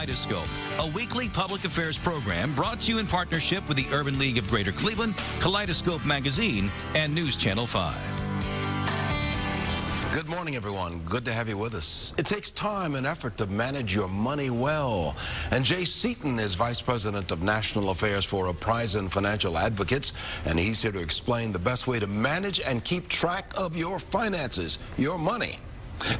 Kaleidoscope, a weekly public affairs program brought to you in partnership with the Urban League of Greater Cleveland, Kaleidoscope Magazine, and News Channel 5. Good morning, everyone. Good to have you with us. It takes time and effort to manage your money well. And Jay Seaton is Vice President of National Affairs for Uprising Financial Advocates, and he's here to explain the best way to manage and keep track of your finances, your money.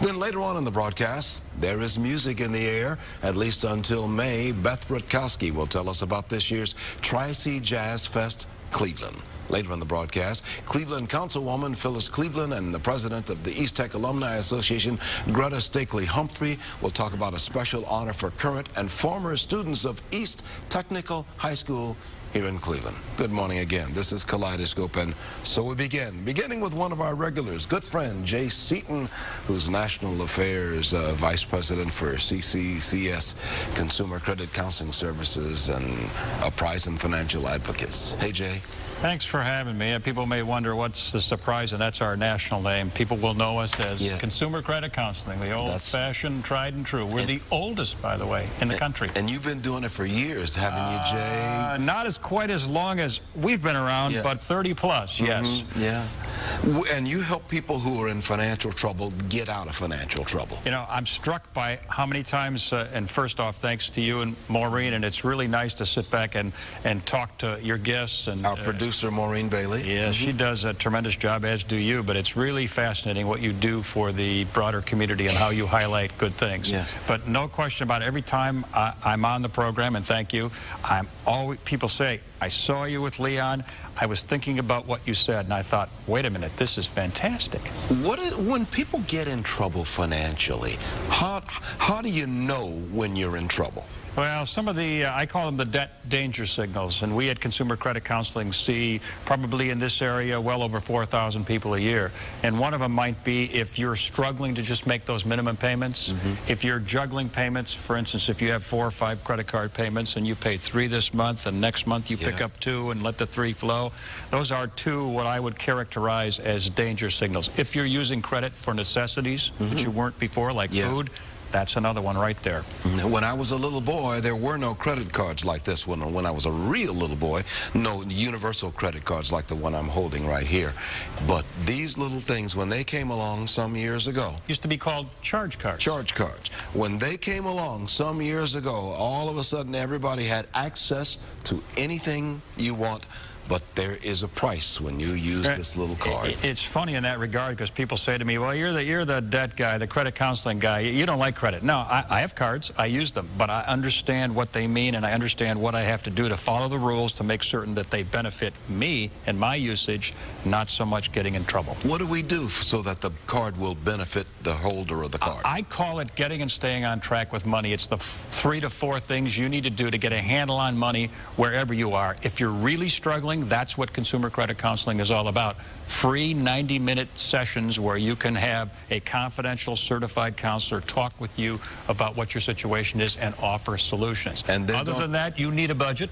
Then later on in the broadcast, there is music in the air, at least until May. Beth Rutkowski will tell us about this year's Tri-C JazzFest Cleveland. Later in the broadcast, Cleveland Councilwoman Phyllis Cleveland and the president of the East Tech Alumni Association, Greta Stakely-Humphrey, will talk about a special honor for current and former students of East Technical High School here in Cleveland. Good morning again. This is Kaleidoscope, and so we beginning with one of our regulars, good friend Jay Seaton, who's National Affairs Vice President for CCCS, Consumer Credit Counseling Services, and Uprising Financial Advocates. Hey, Jay. Thanks for having me. People may wonder what's the surprise, and that's our national name. People will know us as Consumer Credit Counseling, the old-fashioned, tried and true. We're the oldest, by the way, in the country. And you've been doing it for years, haven't you, Jay? Not quite as long as we've been around, but 30 plus, yes. Yeah. And you help people who are in financial trouble get out of financial trouble. You know, I'm struck by how many times, and first off, thanks to you and Maureen, and it's really nice to sit back and talk to your guests. And our producer, Maureen Bailey. Yeah, she does a tremendous job, as do you, but it's really fascinating what you do for the broader community and how you highlight good things. Yeah. But no question about it, every time I'm on the program, and thank you, people say, I saw you with Leon, I was thinking about what you said, and I thought, wait a minute, this is fantastic. When people get in trouble financially, how do you know when you're in trouble? Well, some of the, I call them the debt danger signals, and we at Consumer Credit Counseling see probably in this area well over 4,000 people a year. And one of them might be if you're struggling to just make those minimum payments, if you're juggling payments, for instance, if you have 4 or 5 credit card payments and you pay 3 this month and next month you pick up 2 and let the 3 flow, those are 2 what I would characterize as danger signals. If you're using credit for necessities that you weren't before, like food, that's another one right there. When I was a little boy, there were no credit cards like this one. When I was a real little boy, no universal credit cards like the one I'm holding right here. But these little things, when they came along some years ago. Used to be called charge cards. Charge cards. When they came along some years ago, all of a sudden everybody had access to anything you want. But there is a price when you use this little card. It's funny in that regard because people say to me, well, you're the debt guy, the credit counseling guy. You don't like credit. No, I have cards. I use them. But I understand what they mean, and I understand what I have to do to follow the rules to make certain that they benefit me and my usage, not so much getting in trouble. What do we do so that the card will benefit the holder of the card? I call it getting and staying on track with money. It's the 3 to 4 things you need to do to get a handle on money wherever you are. If you're really struggling, that's what Consumer Credit Counseling is all about. Free 90-minute sessions where you can have a confidential certified counselor talk with you about what your situation is and offer solutions. And other than that, you need a budget.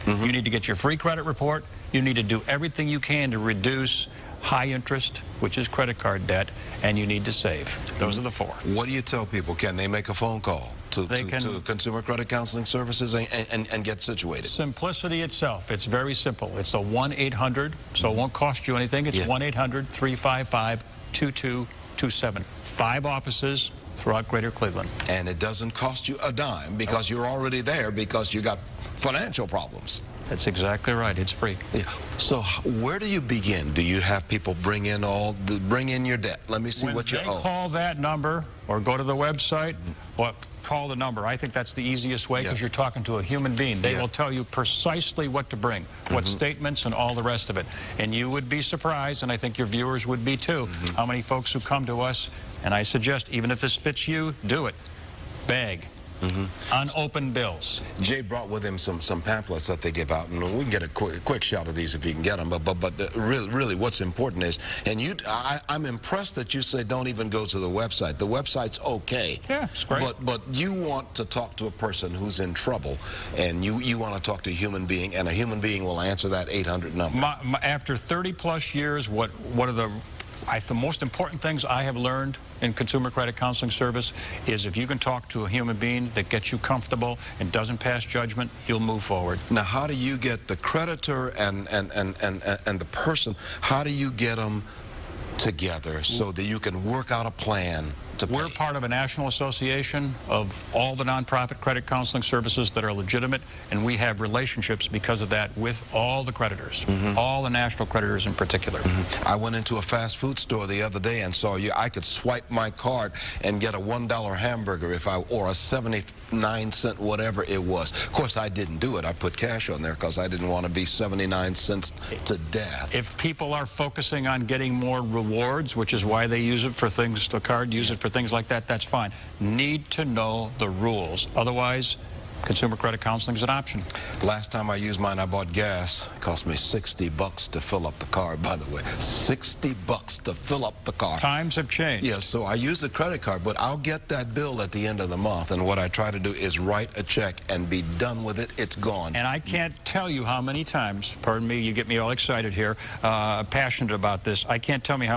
You need to get your free credit report. You need to do everything you can to reduce high interest, which is credit card debt, and you need to save. Those are the 4. What do you tell people? Can they make a phone call to Consumer Credit Counseling Services and get situated? Simplicity itself. It's very simple. It's a 1-800, so it won't cost you anything. It's 1-800-355-2227. 5 offices throughout Greater Cleveland. And it doesn't cost you a dime because you're already there because you got financial problems. That's exactly right. It's free. So where do you begin? Do you have people bring in your debt? Let me see what you owe. When they call that number or go to the website, call the number. I think that's the easiest way because you're talking to a human being. They will tell you precisely what to bring, what statements and all the rest of it. And you would be surprised, and I think your viewers would be too, how many folks who come to us, and I suggest, even if this fits you, do it. Beg. Unopened bills. Jay brought with him some pamphlets that they give out, and we can get a quick shot of these if you can get them. But really, what's important is, and I'm impressed that you say don't even go to the website. The website's okay. Yeah, it's great. But you want to talk to a person who's in trouble, and you want to talk to a human being, and a human being will answer that 800 number. After 30 plus years, what are the the most important things I have learned in consumer credit counseling service is if you can talk to a human being that gets you comfortable and doesn't pass judgment, you'll move forward. Now, how do you get the creditor and the person, how do you get them together so that you can work out a plan to pay? We're part of a national association of all the nonprofit credit counseling services that are legitimate, and we have relationships because of that with all the creditors, all the national creditors in particular. I went into a fast food store the other day and saw I could swipe my card and get a $1 hamburger or a 79-cent whatever it was. Of course, I didn't do it. I put cash on there because I didn't want to be 79 cents to death. If people are focusing on getting more rewards, which is why they use it for things, the card, use it for things like that, that's fine. Need to know the rules. Otherwise, consumer credit counseling is an option. Last time I used mine, I bought gas. It cost me $60 to fill up the car, by the way. $60 to fill up the car. Times have changed. Yes, so I use the credit card, but I'll get that bill at the end of the month, and what I try to do is write a check and be done with it. It's gone. And I can't tell you how many times, pardon me, you get me all excited here, passionate about this. I can't tell you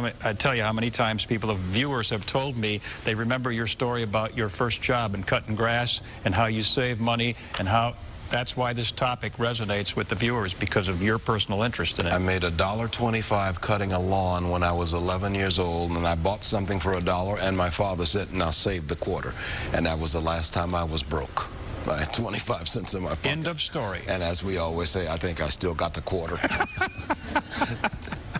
how many times viewers have told me they remember your story about your first job in cutting grass and how you saved money, and how that's why this topic resonates with the viewers, because of your personal interest in it. I made $1.25 cutting a lawn when I was 11 years old, and I bought something for $1, and my father said, now save the quarter. And that was the last time I was broke. I had 25 cents in my pocket. End of story. And as we always say, I think I still got the quarter.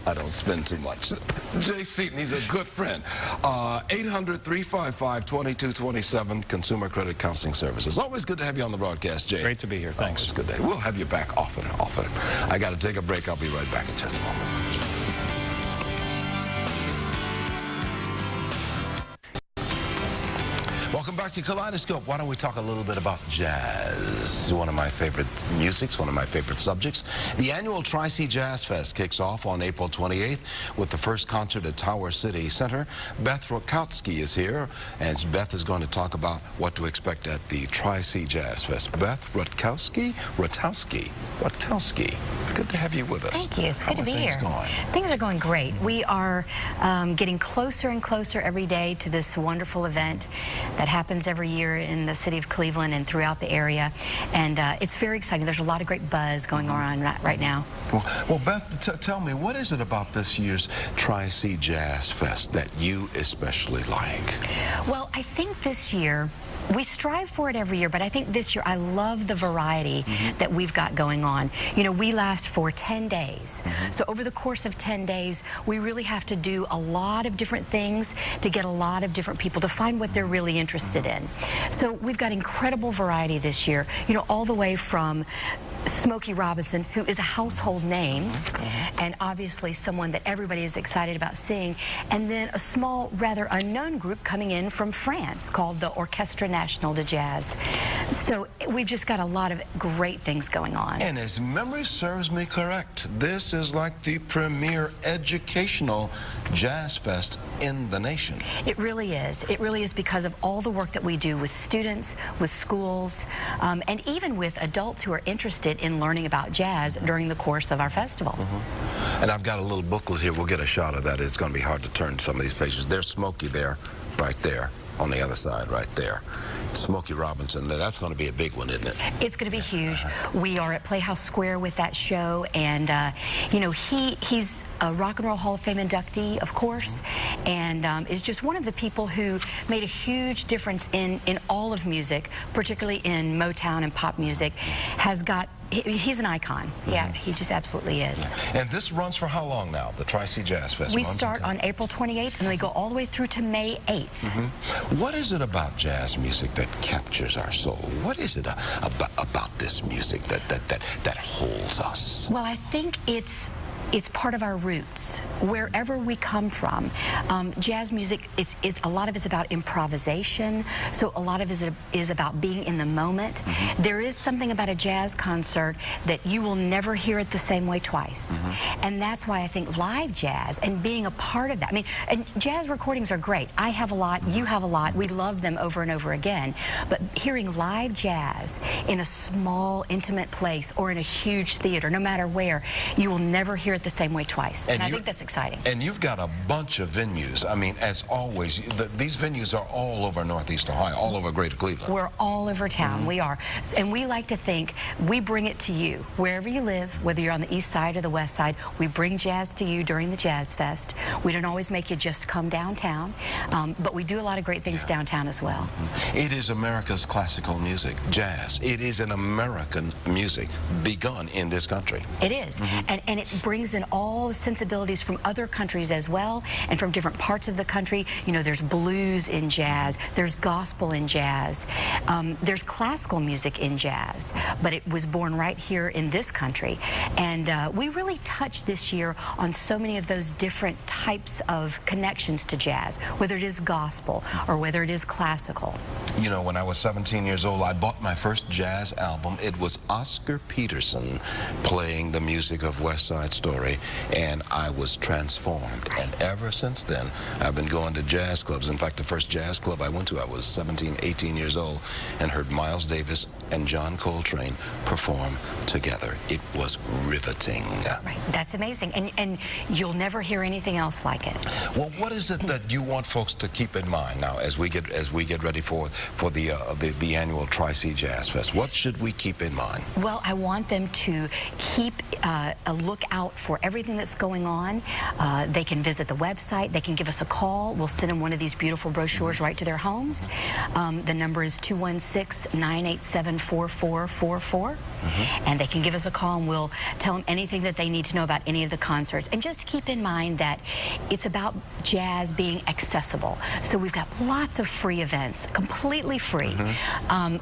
I don't spend too much. Jay Seaton, he's a good friend. 800-355-2227, Consumer Credit Counseling Services. Always good to have you on the broadcast, Jay. Great to be here. Thanks. Always good day. We'll have you back often. I got to take a break. I'll be right back in just a moment. Welcome back to Kaleidoscope. Why don't we talk a little bit about jazz? One of my favorite musics, one of my favorite subjects. The annual Tri-C Jazz Fest kicks off on April 28th with the first concert at Tower City Center. Beth Rutkowski is here, and Beth is going to talk about what to expect at the Tri-C Jazz Fest. Beth Rutkowski. Good to have you with us. Thank you. It's good to be here. How are things going? Things are going great. We are getting closer and closer every day to this wonderful event that happens every year in the city of Cleveland and throughout the area, and it's very exciting. There's a lot of great buzz going on right now. Well, Beth, tell me, what is it about this year's Tri-C Jazz Fest that you especially like? Well, I think this year, we strive for it every year, but I think this year I love the variety that we've got going on. You know, we last for 10 days. So over the course of 10 days, we really have to do a lot of different things to get a lot of different people to find what they're really interested in. So we've got incredible variety this year, you know, all the way from Smokey Robinson, who is a household name, and obviously someone that everybody is excited about seeing, and then a small, rather unknown group coming in from France called the Orchestre National de Jazz. So we've just got a lot of great things going on. And as memory serves me correct, this is like the premier educational jazz fest in the nation. It really is. It really is, because of all the work that we do with students, with schools, and even with adults who are interested in learning about jazz during the course of our festival. And I've got a little booklet here. We'll get a shot of that. It's going to be hard to turn some of these pages. There's Smokey there, right there, on the other side, right there. Smokey Robinson, that's going to be a big one, isn't it? It's going to be huge. We are at Playhouse Square with that show, and you know, he's a Rock and Roll Hall of Fame inductee, of course, and is just one of the people who made a huge difference in all of music, particularly in Motown and pop music. He's an icon. Yeah, he just absolutely is. And this runs for how long now, the Tri-C Jazz Fest? We start on April 28th, and we go all the way through to May 8th. What is it about jazz music that captures our soul? What is it about this music that holds us? Well, I think it's part of our roots, wherever we come from. Jazz music, a lot of it's about improvisation, so a lot of it is about being in the moment. There is something about a jazz concert that you will never hear it the same way twice. And that's why I think live jazz and being a part of that, I mean, and jazz recordings are great. I have a lot, you have a lot, we love them over and over again, but hearing live jazz in a small, intimate place or in a huge theater, no matter where, you will never hear it the same way twice. And I think that's exciting. And you've got a bunch of venues. I mean, as always, these venues are all over Northeast Ohio, all over Greater Cleveland. We're all over town. We are. And we like to think we bring it to you. Wherever you live, whether you're on the east side or the west side, we bring jazz to you during the Jazz Fest. We don't always make you just come downtown, but we do a lot of great things downtown as well. It is America's classical music, jazz. It is an American music begun in this country. It is. And it brings in all the sensibilities from other countries as well, and from different parts of the country. You know, there's blues in jazz, there's gospel in jazz, there's classical music in jazz, but it was born right here in this country. And we really touched this year on so many of those different types of connections to jazz, whether it is gospel or whether it is classical. You know, when I was 17 years old, I bought my first jazz album. It was Oscar Peterson playing the music of West Side Story, and I was transformed. And ever since then, I've been going to jazz clubs. In fact, the first jazz club I went to, I was 17, 18 years old, and heard Miles Davis and John Coltrane perform together. It was riveting. Right, that's amazing, and you'll never hear anything else like it. Well, what is it that you want folks to keep in mind now as we get ready for the annual Tri-C Jazz Fest? What should we keep in mind? Well, I want them to keep a lookout for everything that's going on. They can visit the website. They can give us a call. We'll send them one of these beautiful brochures right to their homes. The number is 216-987-4444. And they can give us a call, and we'll tell them anything that they need to know about any of the concerts. And just keep in mind that it's about jazz being accessible. So we've got lots of free events, completely free.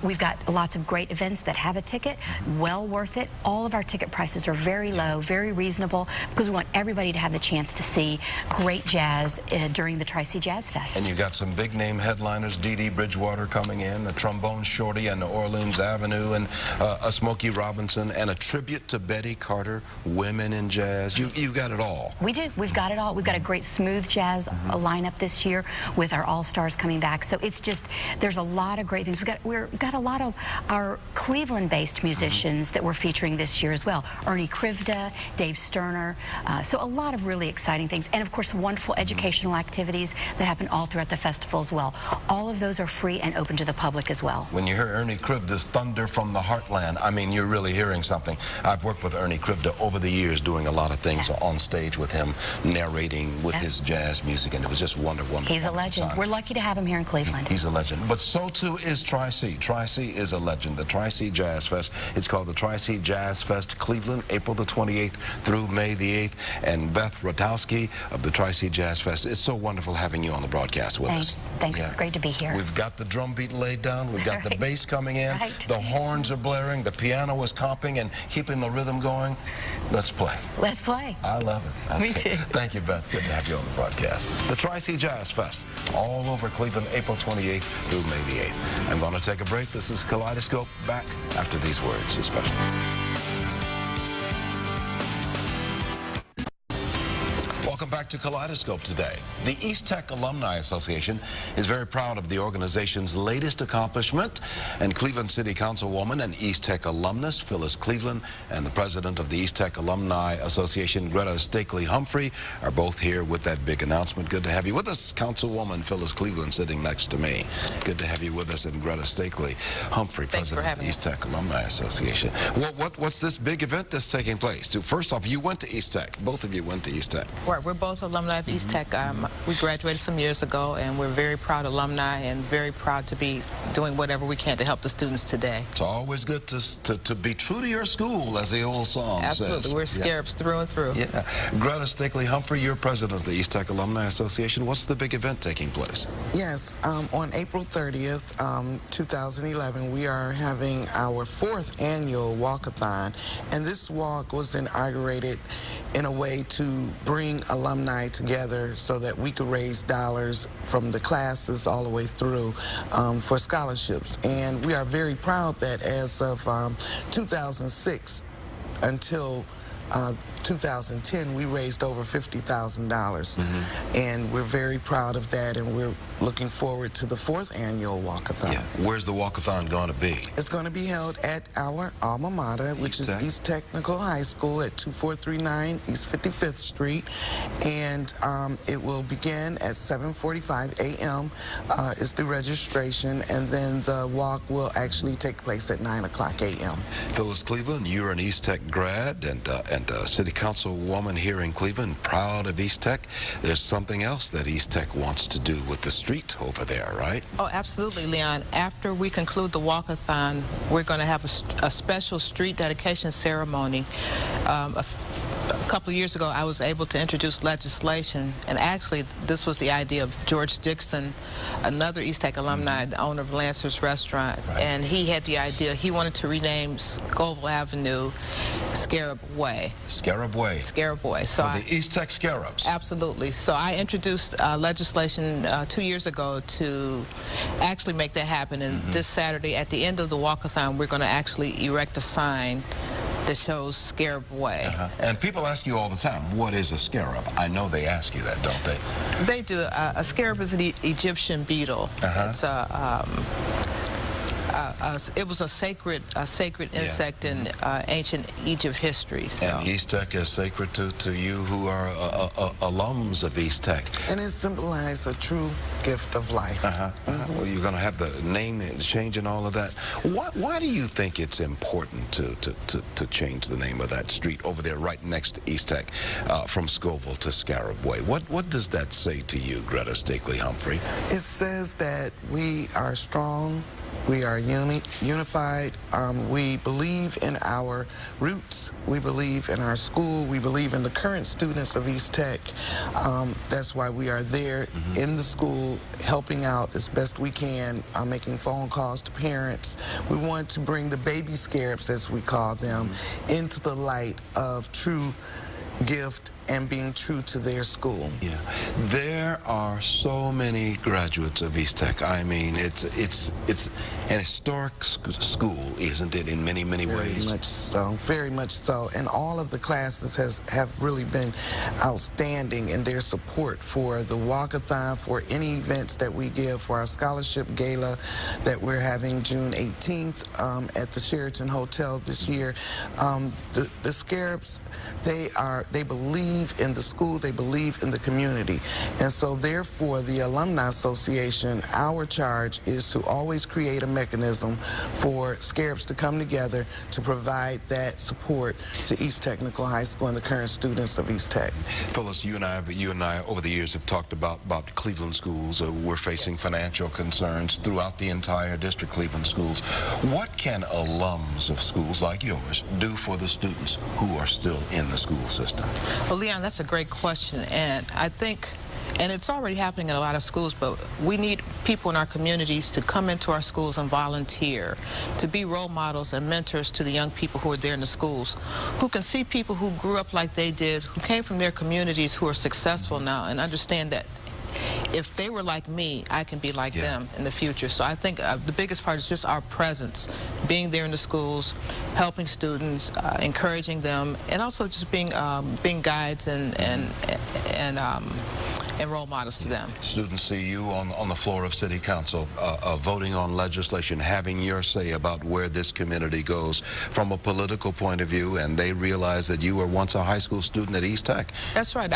We've got lots of great events that have a ticket, well worth it. All of our ticket prices are very low, very reasonable, because we want everybody to have the chance to see great jazz during the Tri-C Jazz Fest. And you've got some big name headliners, Dee Bridgewater coming in, the Trombone Shorty and the Orleans Avenue, and a Smokey Robinson, and a tribute to Betty Carter, women in jazz. You've got it all. We do. We've got it all. We've got a great smooth jazz lineup this year with our all-stars coming back. So it's just, there's a lot of great things. We've got a lot of our Cleveland-based musicians that we're featuring this year as well. Ernie Krivda, Dave Sterner. So a lot of really exciting things. And of course, wonderful educational activities that happen all throughout the festival as well. All of those are free and open to the public as well. When you hear Ernie Krivda's Thunder from the Heartland, I mean, you're really hearing something. I've worked with Ernie Krivda over the years, doing a lot of things on stage with him, narrating with his jazz music, and it was just wonderful. He's a legend. We're lucky to have him here in Cleveland. He's a legend. But so too is Tri-C. Tri-C is a legend. The Tri-C Jazz Fest. It's called the Tri-C Jazz Fest Cleveland, April the 28th through May the 8th. And Beth Radowski of the Tri-C Jazz Fest, it's so wonderful having you on the broadcast with us. Thanks. It's great to be here. We've got the drum beat laid down. We've got the bass coming in. The horns are blaring. The piano is comping and keeping the rhythm going. Let's play. Let's play. I love it. Okay. Me too. Thank you, Beth. Good to have you on the broadcast. The Tri-C Jazz Fest, all over Cleveland, April 28th through May the 8th. I'm going to take a break. This is Kaleidoscope, back after these words, especially. Welcome back to Kaleidoscope today. The East Tech Alumni Association is very proud of the organization's latest accomplishment, and Cleveland City Councilwoman and East Tech alumnus Phyllis Cleveland and the president of the East Tech Alumni Association, Greta Stakely Humphrey, are both here with that big announcement. Good to have you with us, Councilwoman Phyllis Cleveland, sitting next to me. Good to have you with us, and Greta Stakely Humphrey, president of the East Tech Alumni Association. What's this big event that's taking place? First off, you went to East Tech. Both of you went to East Tech. Right. We're both alumni of East Tech. We graduated some years ago, and we're very proud alumni and very proud to be doing whatever we can to help the students today. It's always good to be true to your school, as the old song says. Absolutely. We're Scarabs through and through. Yeah. Greta Stakely Humphrey, you're president of the East Tech Alumni Association. What's the big event taking place? Yes. On April 30th, 2011, we are having our 4th annual walkathon, and this walk was inaugurated in a way to bring alumni together so that we could raise dollars from the classes all the way through for scholarships. And we are very proud that as of 2006 until 2010, we raised over $50,000. And we're very proud of that, and we're looking forward to the 4th annual walkathon. Yeah. Where's the walkathon going to be? It's going to be held at our alma mater, which is East Technical High School at 2439 East 55th Street. And it will begin at 7:45 a.m. Is the registration, and then the walk will actually take place at 9 o'clock a.m. Phyllis Cleveland, you're an East Tech grad and City Councilwoman here in Cleveland, proud of East Tech. There's something else that East Tech wants to do with the street over there, right? Oh, absolutely, Leon. After we conclude the walkathon, we're going to have a special street dedication ceremony. A couple of years ago, I was able to introduce legislation, and actually this was the idea of George Dixon, another East Tech alumni, the owner of Lancer's Restaurant, and he had the idea, he wanted to rename Scoville Avenue Scarab Way. Scarab Way. Scarab Way. So for the East Tech Scarabs. Absolutely. So I introduced legislation 2 years ago to actually make that happen, and this Saturday at the end of the walkathon, we're going to actually erect a sign that shows Scarab Way. And people ask you all the time, what is a scarab? I know they ask you that, don't they? They do. A scarab is an Egyptian beetle. It's it was a sacred insect in ancient Egypt history. So. And East Tech is sacred to you who are alums of East Tech. And it symbolizes a true gift of life. Well, you're going to have the name change and all of that. Why do you think it's important to change the name of that street over there right next to East Tech from Scoville to Scarab Way? What does that say to you, Greta Stakely-Humphrey? It says that we are strong. We are unified. We believe in our roots. We believe in our school. We believe in the current students of East Tech. That's why we are there in the school, helping out as best we can, making phone calls to parents. We want to bring the baby scarabs, as we call them, into the light of true gift and being true to their school. Yeah, there are so many graduates of East Tech. I mean, it's an historic school, isn't it, in many ways? Very much so, very much so. And all of the classes have really been outstanding in their support for the walkathon, for any events that we give, for our scholarship gala that we're having June 18th at the Sheraton Hotel this year. The Scarabs, they believe in the school, they believe in the community. And so therefore the Alumni Association, our charge is to always create a mechanism for Scarabs to come together to provide that support to East Technical High School and the current students of East Tech. Phyllis, you and I over the years have talked about Cleveland schools. We're facing financial concerns throughout the entire district, Cleveland schools. What can alums of schools like yours do for the students who are still in the school system? Well, Leon, that's a great question, and I think, and it's already happening in a lot of schools, but we need people in our communities to come into our schools and volunteer, to be role models and mentors to the young people who are there in the schools, who can see people who grew up like they did, who came from their communities, who are successful now, and understand that if they were like me, I can be like them in the future. So I think the biggest part is just our presence, being there in the schools, helping students, encouraging them, and also just being guides and role models to them. Students see you on the floor of City Council voting on legislation, having your say about where this community goes from a political point of view, and they realize that you were once a high school student at East Tech. That's right.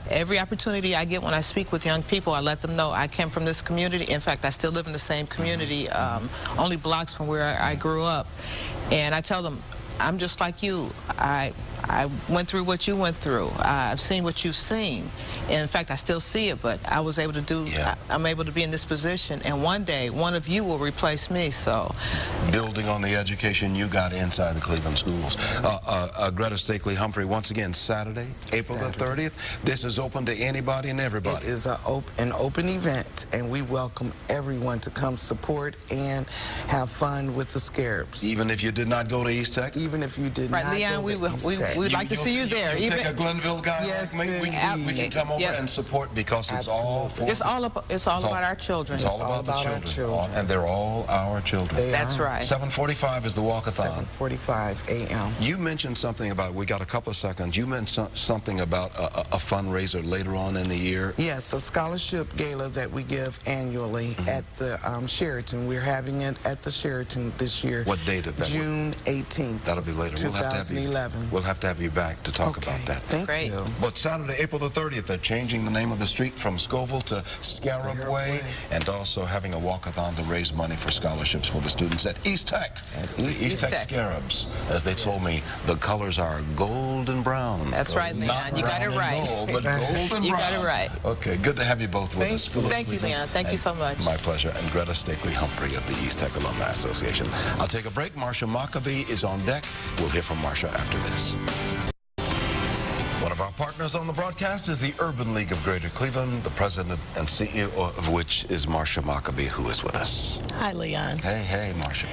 Every opportunity I get when I speak with young people, I let them know I came from this community. In fact, I still live in the same community, only blocks from where I grew up. And I tell them, I'm just like you. I went through what you went through. I've seen what you've seen. And in fact, I still see it, but I was able to do, I'm able to be in this position, and one day, one of you will replace me, so. Building on the education you got inside the Cleveland schools. Greta Stakely-Humphrey, once again, Saturday, April the 30th. This is open to anybody and everybody. It is an open event, and we welcome everyone to come support and have fun with the Scarabs. Even if you did not go to East Tech? Even if you did not Leon, go to East Tech. we'd like to see you there. You Even take a Glenville guy Yes, like me, we can come over Yes. and support because it's all for it's all about our children. It's all about the children. And they're all our children. That's right. 7:45 is the walkathon. 7:45 a.m. You mentioned something about, we got a couple of seconds, you mentioned something about a fundraiser later on in the year. Yes, a scholarship gala that we give annually at the Sheraton. We're having it at the Sheraton this year. What date is that? June 18th. That'll be later. 2011. We'll have to have you back to talk about that. Thank you. But Saturday, April the 30th, they're changing the name of the street from Scoville to Scarab Way, and also having a walkathon to raise money for scholarships for the students at East Tech. At the East Tech Scarabs. As they told me, the colors are gold and brown. That's right, Leon. You got it right. Gold, but gold and brown. You got it right. Okay, good to have you both with us. Thank you, Leon. Thank you so much. My pleasure. And Greta Stakely-Humphrey of the East Tech Alumni Association. I'll take a break. Marsha Maccabee is on deck. We'll hear from Marsha after this. One of our partners on the broadcast is the Urban League of Greater Cleveland, the president and CEO of which is Marsha Maccabee, who is with us. Hi, Leon. Hey, Marsha.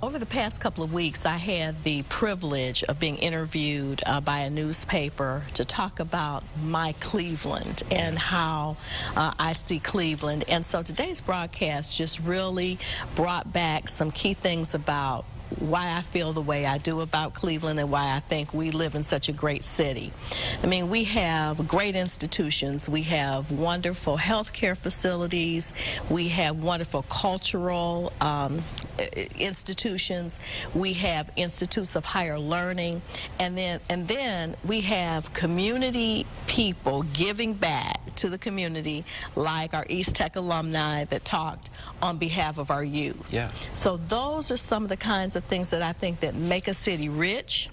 Over the past couple of weeks, I had the privilege of being interviewed by a newspaper to talk about my Cleveland and how I see Cleveland. And so today's broadcast just really brought back some key things about why I feel the way I do about Cleveland and why I think we live in such a great city. I mean, we have great institutions. We have wonderful healthcare facilities. We have wonderful cultural institutions. We have institutes of higher learning. And then we have community people giving back to the community, like our East Tech alumni that talked on behalf of our youth. Yeah. So those are some of the kinds of things that I think that make a city rich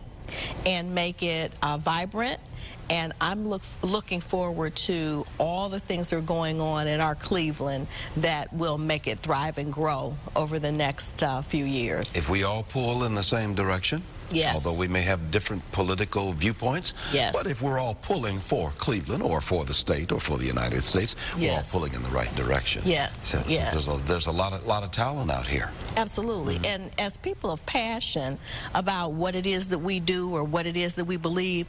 and make it vibrant. And I'm looking forward to all the things that are going on in our Cleveland that will make it thrive and grow over the next few years. If we all pull in the same direction, yes. Although we may have different political viewpoints, yes. But if we're all pulling for Cleveland or for the state or for the United States, yes. we're all pulling in the right direction. Yes, so yes. There's a lot of talent out here. Absolutely. Mm-hmm. And as people of passion about what it is that we do or what it is that we believe,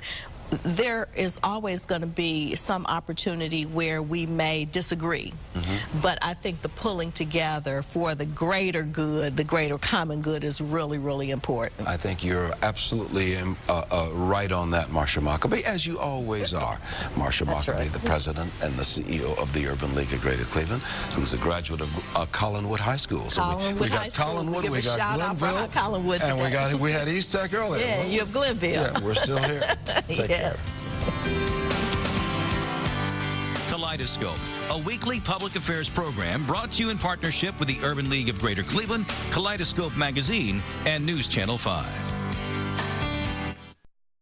there is always going to be some opportunity where we may disagree. Mm-hmm. But I think the pulling together for the greater good, the greater common good, is really, really important. I think you're absolutely right on that, Marsha Maccabee, as you always are. Marsha Maccabee, right. The president and the CEO of the Urban League of Greater Cleveland, who's a graduate of Collinwood High School. So we got Collinwood, we got Glenville, Collinwood and we had East Tech earlier. Yeah, you have Glenville. Yeah, we're still here. Take care. Kaleidoscope, a weekly public affairs program brought to you in partnership with the Urban League of Greater Cleveland, Kaleidoscope Magazine, and News Channel 5.